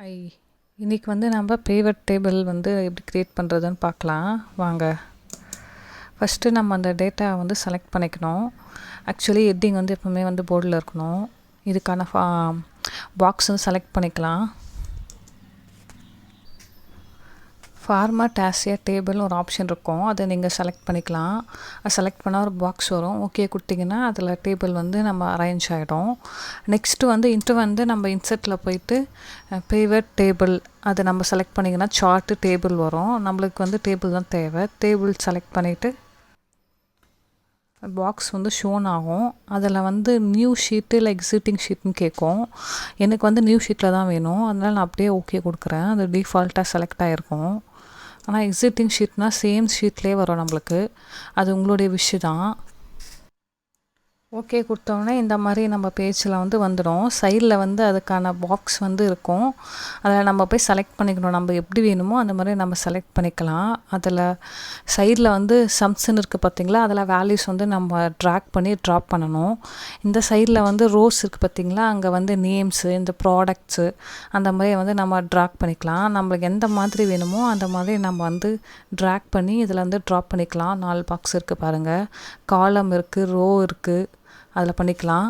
ஐ இன்றைக்கி நம்ம பேவட் டேபிள் எப்படி க்ரியேட் பண்ணுறதுன்னு பார்க்கலாம் வாங்க. ஃபஸ்ட்டு நம்ம அந்த டேட்டா செலக்ட் பண்ணிக்கணும். ஆக்சுவலி ஹெட்டிங் எப்போவுமே போர்டில் இருக்கணும். இதுக்கான பாக்ஸ் செலக்ட் பண்ணிக்கலாம். ஃபார்மேட் ஆஸ் ஏ டேபிள்னு ஒரு ஆப்ஷன் இருக்கும், அதை நீங்கள் செலக்ட் பண்ணிக்கலாம். அது செலக்ட் பண்ணால் ஒரு பாக்ஸ் வரும். ஓகே கொடுத்திங்கன்னா அதில் டேபிள் நம்ம அரேஞ்ச் ஆகிடும். நெக்ஸ்ட்டு இன்ட்டு நம்ம இன்செர்ட்டில் போயிட்டு பேவட் டேபிள் அதை நம்ம செலக்ட் பண்ணிங்கன்னா சார்ட்டு டேபிள் வரும். நம்மளுக்கு டேபிள் தான் தேவை. டேபிள் செலக்ட் பண்ணிவிட்டு பாக்ஸ் ஷோன் ஆகும். அதில் நியூ ஷீட்டு இல்லை எக்ஸிட்டிங் ஷீட்னு கேட்கும். எனக்கு நியூ ஷீட்டில் தான் வேணும், அதனால் நான் அப்படியே ஓகே கொடுக்குறேன். அது டிஃபால்ட்டாக செலக்ட் ஆகிருக்கும். ஆனால் எக்ஸிட்டிங் ஷீட்னால் சேம் ஷீட்லேயே வரும் நம்மளுக்கு. அது உங்களுடைய விஷயம் தான். ஓகே கொடுத்தோடனே இந்த மாதிரி நம்ம பேஜில் வந்துடும். சைடில் அதுக்கான பாக்ஸ் இருக்கும். அதில் நம்ம போய் செலக்ட் பண்ணிக்கணும். நம்ம எப்படி வேணுமோ அந்த மாதிரி நம்ம செலக்ட் பண்ணிக்கலாம். அதில் சைடில் சம்ஸ்ன்னு இருக்குது பார்த்திங்களா, அதில் வேல்யூஸ் நம்ம ட்ராக் பண்ணி ட்ராப் பண்ணணும். இந்த சைடில் ரோஸ் இருக்குது பார்த்திங்களா, அங்கே நேம்ஸு இந்த ப்ராடக்ட்ஸு அந்த மாதிரி நம்ம ட்ராக் பண்ணிக்கலாம். நம்மளுக்கு எந்த மாதிரி வேணுமோ அந்த மாதிரி நம்ம ட்ராக் பண்ணி இதில் ட்ராப் பண்ணிக்கலாம். 4 பாக்ஸ் இருக்குது பாருங்கள். காலம் இருக்குது, ரோ இருக்குது, அதில் பண்ணிக்கலாம்.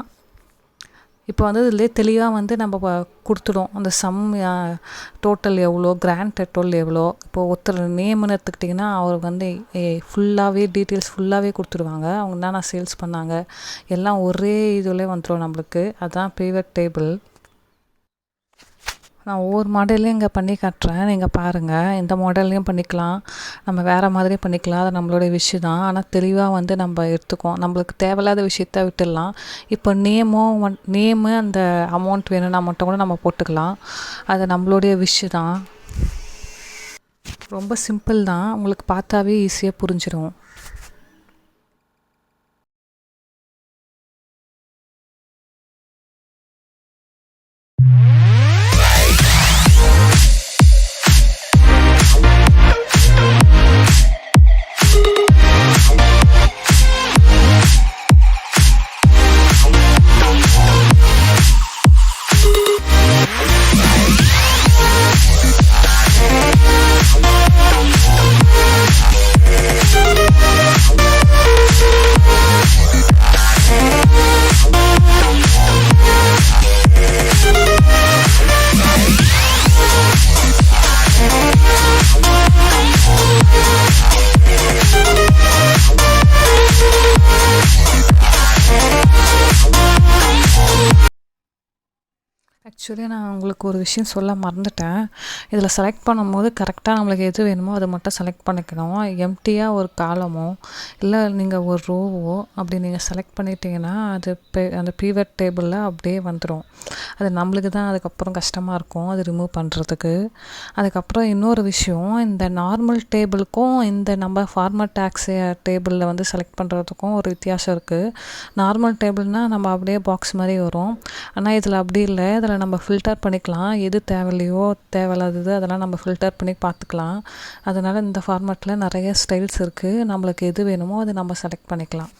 இப்போ இதிலே தெளிவாக நம்ம கொடுத்துடும். அந்த சம் டோட்டல் எவ்வளோ, கிராண்ட் டோட்டல் எவ்வளோ. இப்போ ஒருத்தர் நேம்னு எடுத்துக்கிட்டிங்கன்னா அவர் ஃபுல்லாகவே டீட்டெயில்ஸ் ஃபுல்லாகவே கொடுத்துருவாங்க. அவங்க என்னென்ன சேல்ஸ் பண்ணாங்க எல்லாம் ஒரே இதில் வந்துடும் நம்மளுக்கு. அதுதான் பேவட் டேபிள். நான் ஒவ்வொரு மாடல்லையும் இங்கே பண்ணி காட்டுறேன், நீங்கள் பாருங்கள். இந்த மாடல்லையும் பண்ணிக்கலாம், நம்ம வேறு மாதிரி பண்ணிக்கலாம். அது நம்மளுடைய விஷயம் தான். ஆனால் தெளிவாக நம்ம எடுத்துக்குவோம். நம்மளுக்கு தேவையில்லாத விஷயத்த விட்டுடலாம். இப்போ நேமு அந்த அமௌண்ட் வேணும்னா மட்டும் கூட நம்ம போட்டுக்கலாம். அது நம்மளுடைய விஷயம் தான். ரொம்ப சிம்பிள் தான், உங்களுக்கு பார்த்தாவே ஈஸியாக புரிஞ்சிடும். ஆக்சுவலி நான் உங்களுக்கு ஒரு விஷயம் சொல்ல மறந்துட்டேன். இதில் செலக்ட் பண்ணும்போது கரெக்டாக நம்மளுக்கு எது வேணுமோ அதை மட்டும் செலக்ட் பண்ணிக்கணும். எம்டியாக ஒரு காலமோ இல்லை நீங்கள் ஒரு ரோவோ அப்படி நீங்கள் செலக்ட் பண்ணிட்டீங்கன்னா அது அந்த பேவட் டேபிளில் அப்படியே வந்துடும். அது நம்மளுக்கு தான் அதுக்கப்புறம் கஷ்டமாக இருக்கும் அது ரிமூவ் பண்ணுறதுக்கு. அதுக்கப்புறம் இன்னொரு விஷயம், இந்த நார்மல் டேபிளுக்கும் இந்த நம்ம ஃபார்மட் டேக்ஸ் டேபிளில் செலக்ட் பண்ணுறதுக்கும் ஒரு வித்தியாசம் இருக்குது. நார்மல் டேபிள்னால் நம்ம அப்படியே பாக்ஸ் மாதிரி வரும். ஆனால் இதில் அப்படி இல்லை. இதில் நம்ம ஃபில்டர் பண்ணிக்கலாம். எது தேவையில்லையோ தேவையில்லாதது அதெல்லாம் நம்ம ஃபில்டர் பண்ணி பார்த்துக்கலாம். அதனால் இந்த ஃபார்மேட்டில் நிறைய ஸ்டைல்ஸ் இருக்குது. நம்மளுக்கு எது வேணுமோ அதை நம்ம செலக்ட் பண்ணிக்கலாம்.